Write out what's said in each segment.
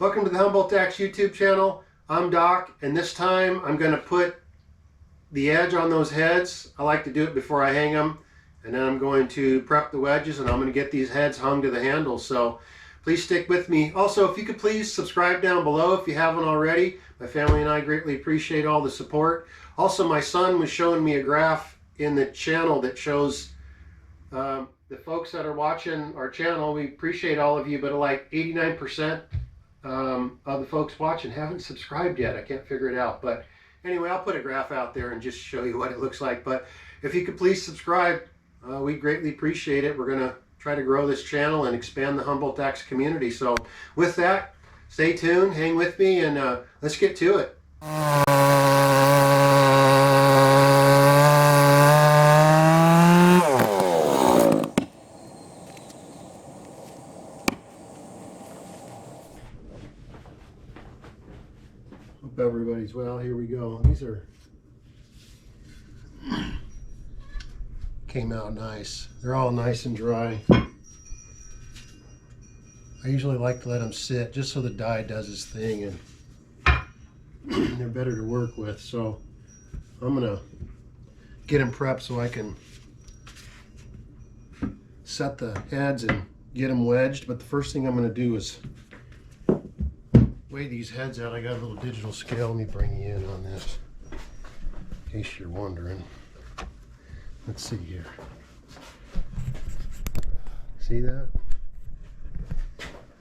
Welcome to the Humboldt Axe YouTube channel. I'm Doc, and this time I'm going to put the edge on those heads. I like to do it before I hang them, and then I'm going to prep the wedges, and I'm going to get these heads hung to the handles. So please stick with me. Also, if you could please subscribe down below if you haven't already. My family and I greatly appreciate all the support. Also, my son was showing me a graph in the channel that shows the folks that are watching our channel. We appreciate all of you, but like 89% of the folks watching haven't subscribed yet. I can't figure it out, but anyway, I'll put a graph out there and just show you what it looks like. But if you could please subscribe, we greatly appreciate it. We're going to try to grow this channel and expand the Humboldt Axe community. So with that, stay tuned, hang with me, and let's get to it. Hope everybody's well. Here we go. These are came out nice. They're all nice and dry. I usually like to let them sit just so the dye does its thing, and they're better to work with. So I'm gonna get them prepped so I can set the heads and get them wedged. But the first thing I'm gonna do is weigh these heads out. I got a little digital scale. Let me bring you in on this in case you're wondering. Let's see here. See that?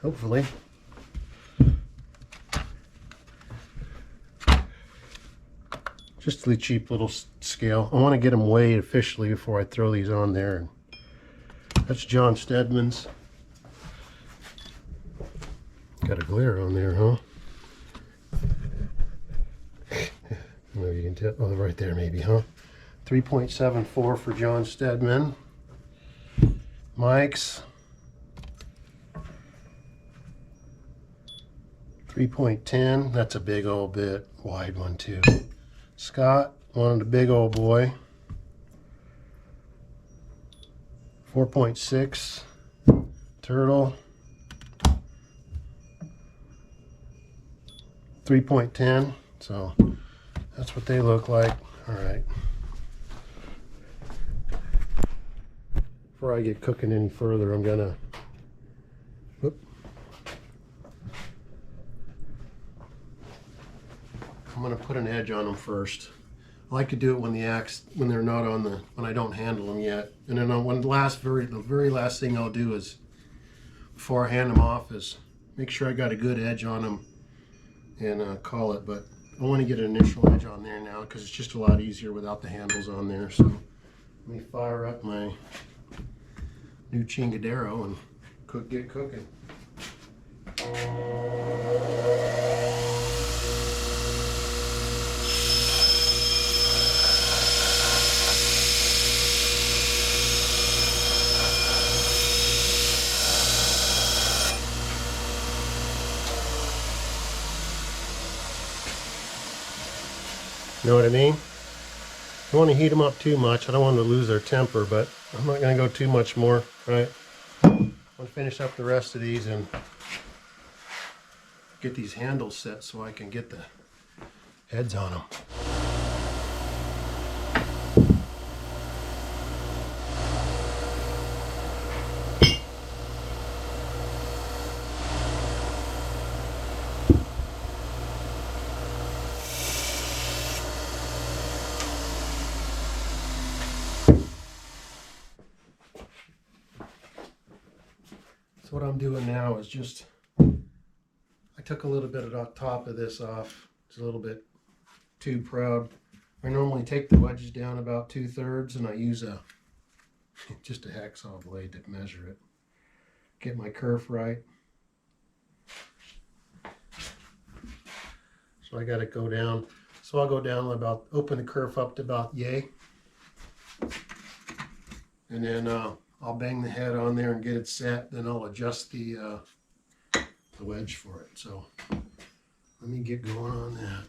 Hopefully. Just a cheap little scale. I want to get them weighed officially before I throw these on there. That's John Stedman's. Got a glare on there, huh? Maybe you can tell. Oh, right there, maybe, huh? 3.74 for John Stedman. Mike's 3.10. That's a big old bit. Wide one, too. Scott wanted a big old boy. 4.6. Turtle 3.10. So that's what they look like. All right. Before I get cooking any further, I'm gonna put an edge on them first. I like to do it when they're not on the, when I don't handle them yet. And then the very last thing I'll do is, before I hand them off, is make sure I got a good edge on them and call it. But I want to get an initial edge on there now because it's just a lot easier without the handles on there. So let me fire up my new Chingadero and get cooking. You know what I mean? I don't want to heat them up too much. I don't want them to lose their temper, but I'm not going to go too much more, right? I'm going to finish up the rest of these and get these handles set so I can get the heads on them. So what I'm doing now is just, I took a little bit of the top of this off. It's a little bit too proud. I normally take the wedges down about 2/3, and I use just a hacksaw blade to measure it. Get my kerf right. So I got to go down. So I'll go down about, open the kerf up to about yay. And then I'll bang the head on there and get it set. Then I'll adjust the wedge for it. So let me get going on that.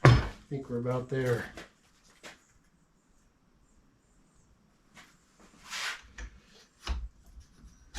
I think we're about there.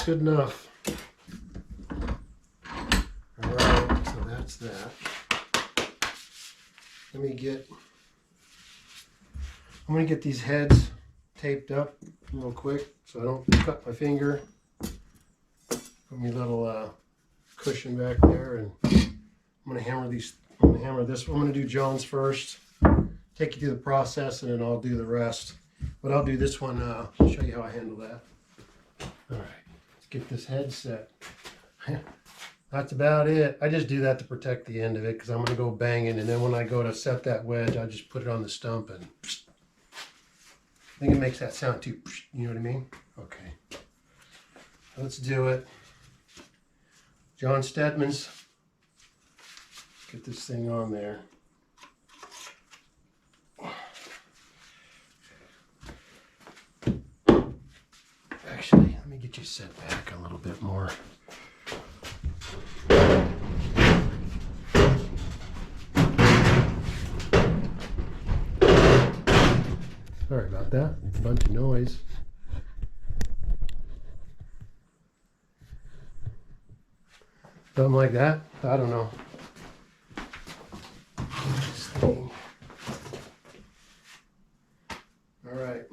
good enough. All right, so that's that. I'm gonna get these heads taped up real quick so I don't cut my finger. Put me a little cushion back there, and I'm gonna hammer this. I'm gonna do Jones first. Take you through the process, and then I'll do the rest. But I'll do this one. I'll show you how I handle that. All right, let's get this head set. That's about it. I just do that to protect the end of it because I'm going to go banging, and then when I go to set that wedge, I just put it on the stump, and I think it makes that sound too, you know what I mean? Okay. Let's do it. John Stedman's. Get this thing on there. Actually, let me get you set back a little bit more. Sorry about that. A bunch of noise. Something like that? I don't know. This thing. All right.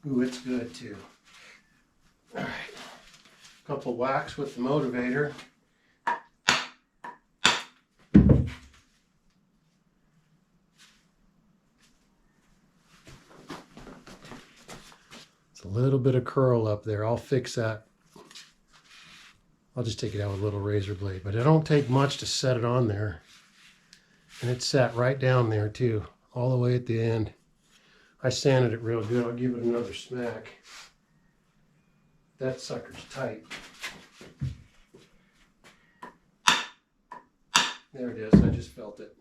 Ooh, it's good too. All right. Couple whacks with the motivator. It's a little bit of curl up there. I'll fix that. I'll just take it out with a little razor blade, but it don't take much to set it on there. And it's sat right down there too, all the way at the end. I sanded it real good. I'll give it another smack. That sucker's tight. There it is. I just felt it.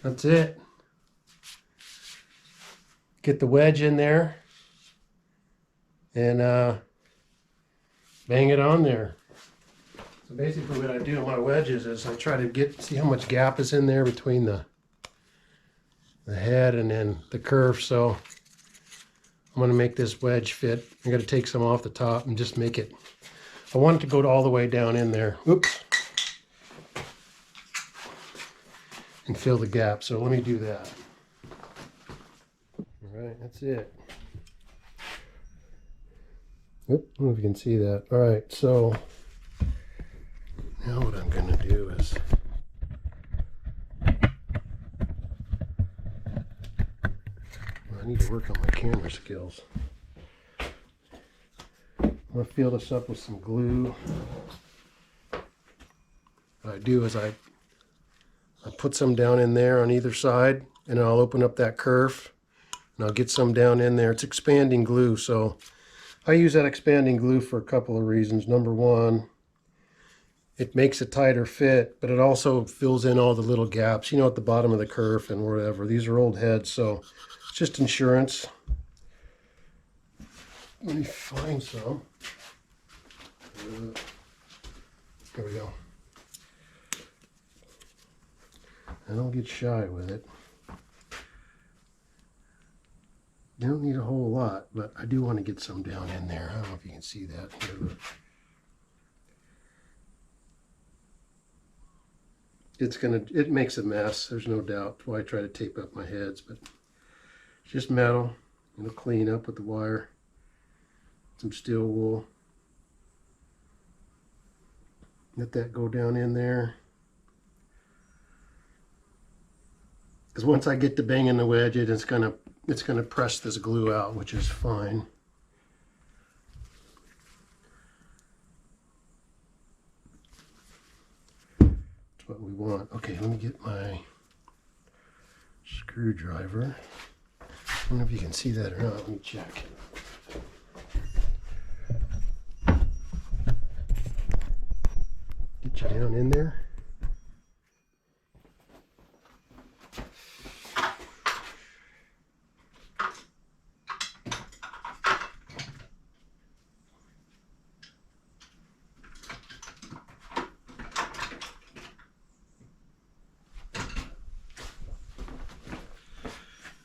That's it. Get the wedge in there and bang it on there. So basically what I do on my wedges is I try to see how much gap is in there between the head and then the curve. So I'm going to make this wedge fit. I'm going to take some off the top and just make it. I want it to go all the way down in there. Oops. And fill the gap. So let me do that. All right, that's it. Oop, I don't know if you can see that. All right, so now what I'm going to do is I need to work on my camera skills. I'm going to fill this up with some glue. What I do is I put some down in there on either side, and then I'll open up that curve, and I'll get some down in there. It's expanding glue, so I use that expanding glue for a couple of reasons. Number one, it makes a tighter fit, but it also fills in all the little gaps, you know, at the bottom of the curve and whatever. These are old heads, so it's just insurance. Let me find some. There we go. I don't get shy with it. You don't need a whole lot, but I do want to get some down in there. I don't know if you can see that. Here, look. It makes a mess, there's no doubt. That's why I try to tape up my heads, but it's just metal. It'll clean up with the wire. Some steel wool. Let that go down in there. Because once I get to banging the wedge, it's gonna press this glue out, which is fine. That's what we want. Okay, let me get my screwdriver. I don't know if you can see that or not. Let me check. Get you down in there.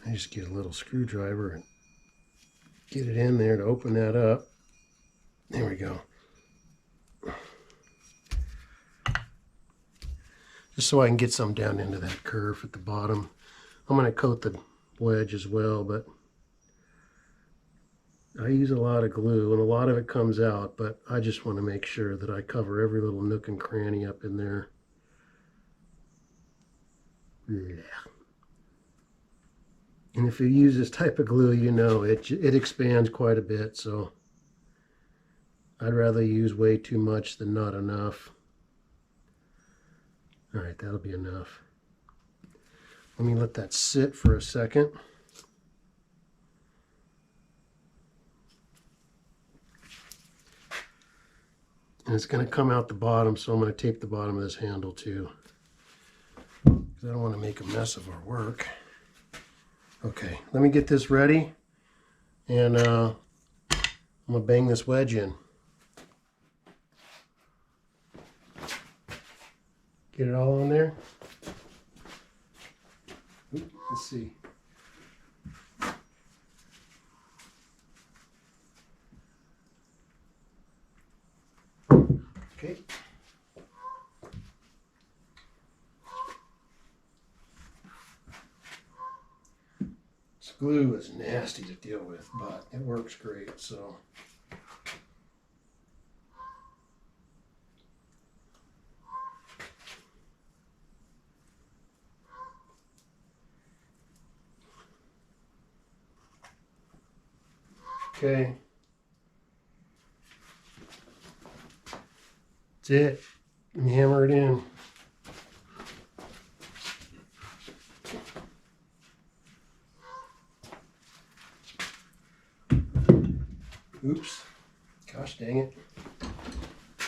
I just get a little screwdriver and get it in there to open that up. There we go. Just so I can get some down into that curve at the bottom. I'm going to coat the wedge as well, but I use a lot of glue and a lot of it comes out, but I just want to make sure that I cover every little nook and cranny up in there. Yeah. And if you use this type of glue, you know it expands quite a bit, so I'd rather use way too much than not enough. All right, that'll be enough. Let me let that sit for a second. And it's going to come out the bottom, so I'm going to tape the bottom of this handle too, because I don't want to make a mess of our work. Okay, let me get this ready, and I'm going to bang this wedge in. Get it all on there. Ooh, let's see. Okay. This glue is nasty to deal with, but it works great, so. Okay. That's it. Let me hammer it in. Oops. Gosh dang it.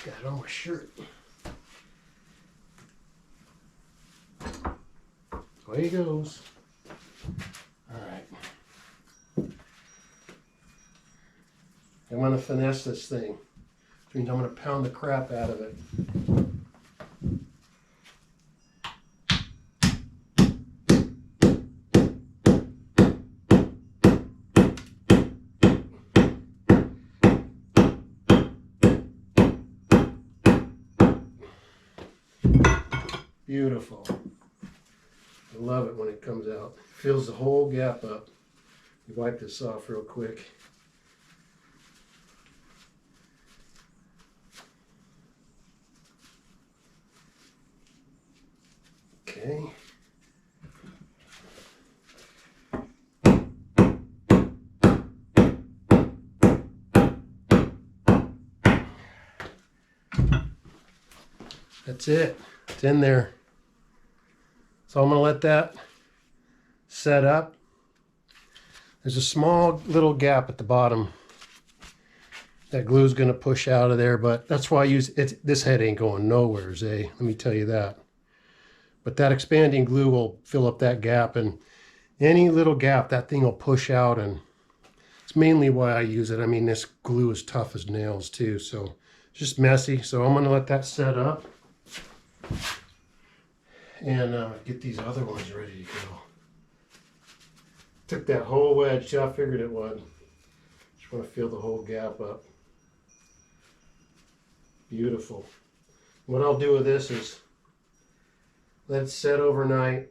Got it on my shirt. Away he goes. Alright. I'm going to finesse this thing. Which means I'm going to pound the crap out of it. Beautiful. I love it when it comes out. It fills the whole gap up. Wipe this off real quick. Okay. That's it. It's in there. So I'm going to let that set up. There's a small little gap at the bottom that glue is going to push out of there, but that's why I use it. This head ain't going nowhere, Zay. Let me tell you that. But that expanding glue will fill up that gap, and any little gap, that thing will push out, and it's mainly why I use it. I mean, this glue is tough as nails too, so it's just messy. So I'm going to let that set up and get these other ones ready to go. Took that whole wedge, I figured it would. Just want to fill the whole gap up. Beautiful. What I'll do with this is let it set overnight.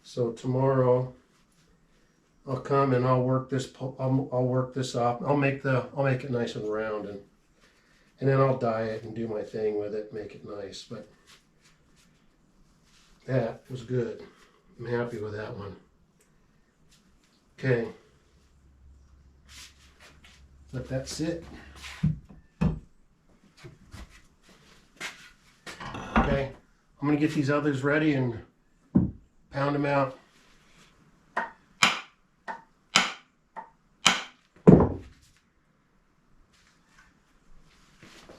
So tomorrow I'll come and I'll work this. I'll work this up. I'll make it nice and round, and then I'll dye it and do my thing with it, make it nice. But that was good. I'm happy with that one. Okay. Let that sit. Okay. I'm going to get these others ready and pound them out.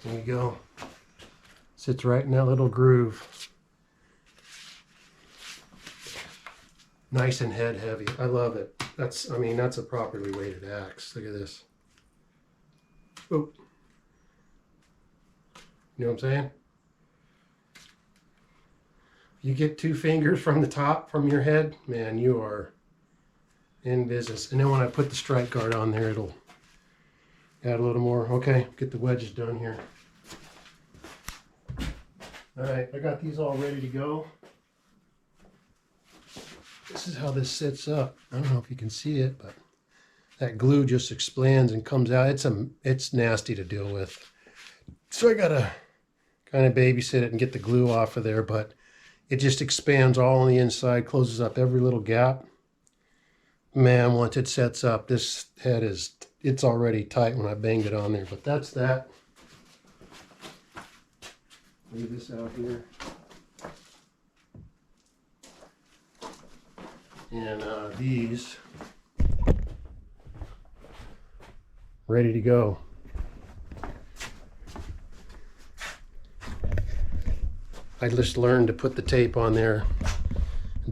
There you go. Sits right in that little groove. Nice and head heavy. I love it. That's a properly weighted axe. Look at this. Oh. You know what I'm saying? You get 2 fingers from the top, from your head, man, you are in business. And then when I put the strike guard on there, it'll add a little more. Okay, get the wedges done here. All right, I got these all ready to go. This is how this sits up. I don't know if you can see it, but that glue just expands and comes out. It's nasty to deal with. So I gotta kind of babysit it and get the glue off of there, but it just expands all on the inside, closes up every little gap. Man, once it sets up, this head it's already tight when I banged it on there, but that's that. Leave this out here. And these ready to go. I just learned to put the tape on there,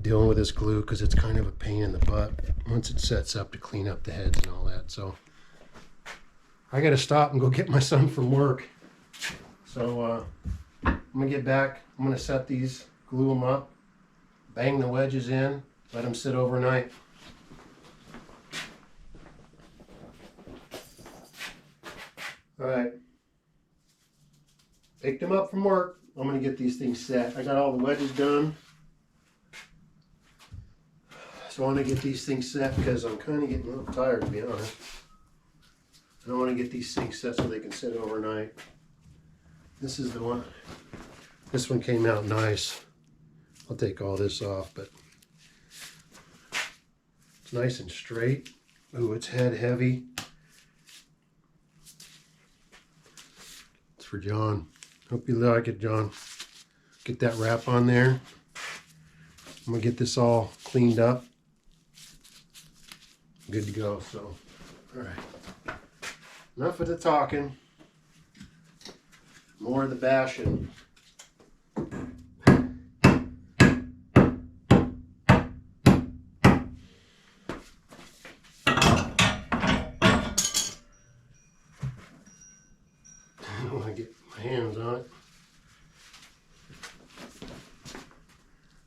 dealing with this glue, because it's kind of a pain in the butt once it sets up to clean up the heads and all that. So I got to stop and go get my son from work. So I'm gonna get back. I'm gonna set these, glue them up, bang the wedges in, let them sit overnight. All right, picked them up from work. I'm gonna get these things set. I got all the wedges done. So I want to get these things set because I'm kind of getting a little tired, to be honest. I want to get these things set so they can sit overnight. This is the one. This one came out nice. I'll take all this off, but it's nice and straight. Ooh, it's head heavy. It's for John. Hope you like it, John. Get that wrap on there. I'm gonna get this all cleaned up. Good to go. So, all right. Enough of the talking. More of the bashing. I want to get my hands on it.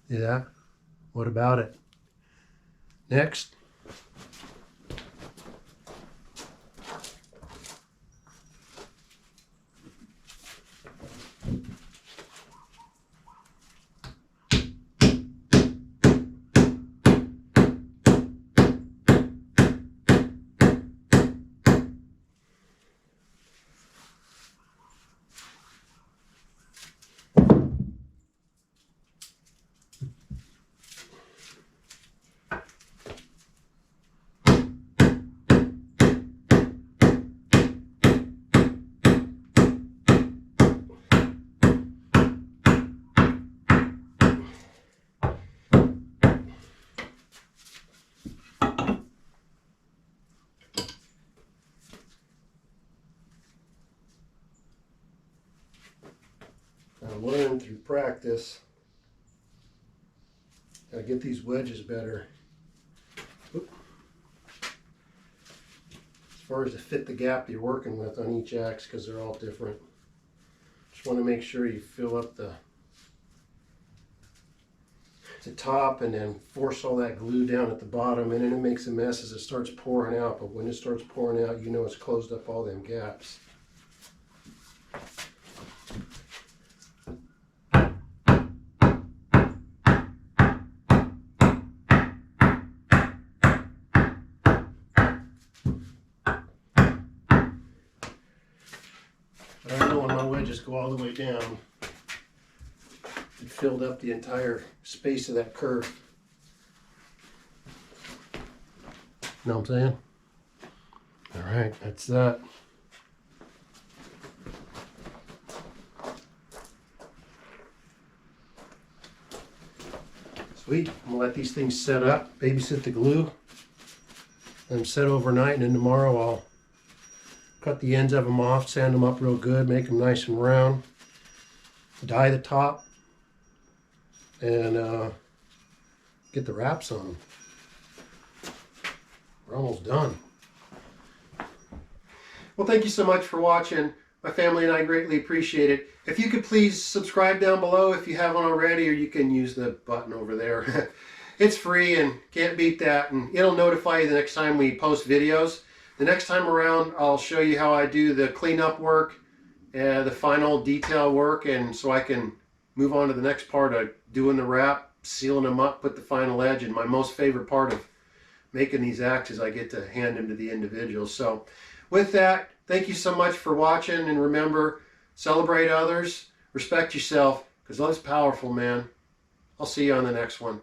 Yeah. What about it? Next. I learned through practice how to get these wedges better. Oop. As far as to fit the gap you're working with on each axe, because they're all different. Just want to make sure you fill up the top and then force all that glue down at the bottom, and then it makes a mess as it starts pouring out. But when it starts pouring out, you know it's closed up all them gaps. But I know when my wedges go all the way down, it filled up the entire space of that curve. Know what I'm saying? All right, that's that. Sweet. I'm gonna let these things set up, babysit the glue, let them set overnight, and then tomorrow I'll cut the ends of them off, sand them up real good, make them nice and round, dye the top, and get the wraps on them. We're almost done. Well, thank you so much for watching. My family and I greatly appreciate it. If you could please subscribe down below if you haven't already, or you can use the button over there. It's free and can't beat that, and it'll notify you the next time we post videos. The next time around, I'll show you how I do the cleanup work and the final detail work, and so I can move on to the next part of doing the wrap, sealing them up, put the final edge, and my most favorite part of making these axes, I get to hand them to the individuals. So with that, thank you so much for watching, and remember, celebrate others, respect yourself, because love's powerful, man. I'll see you on the next one.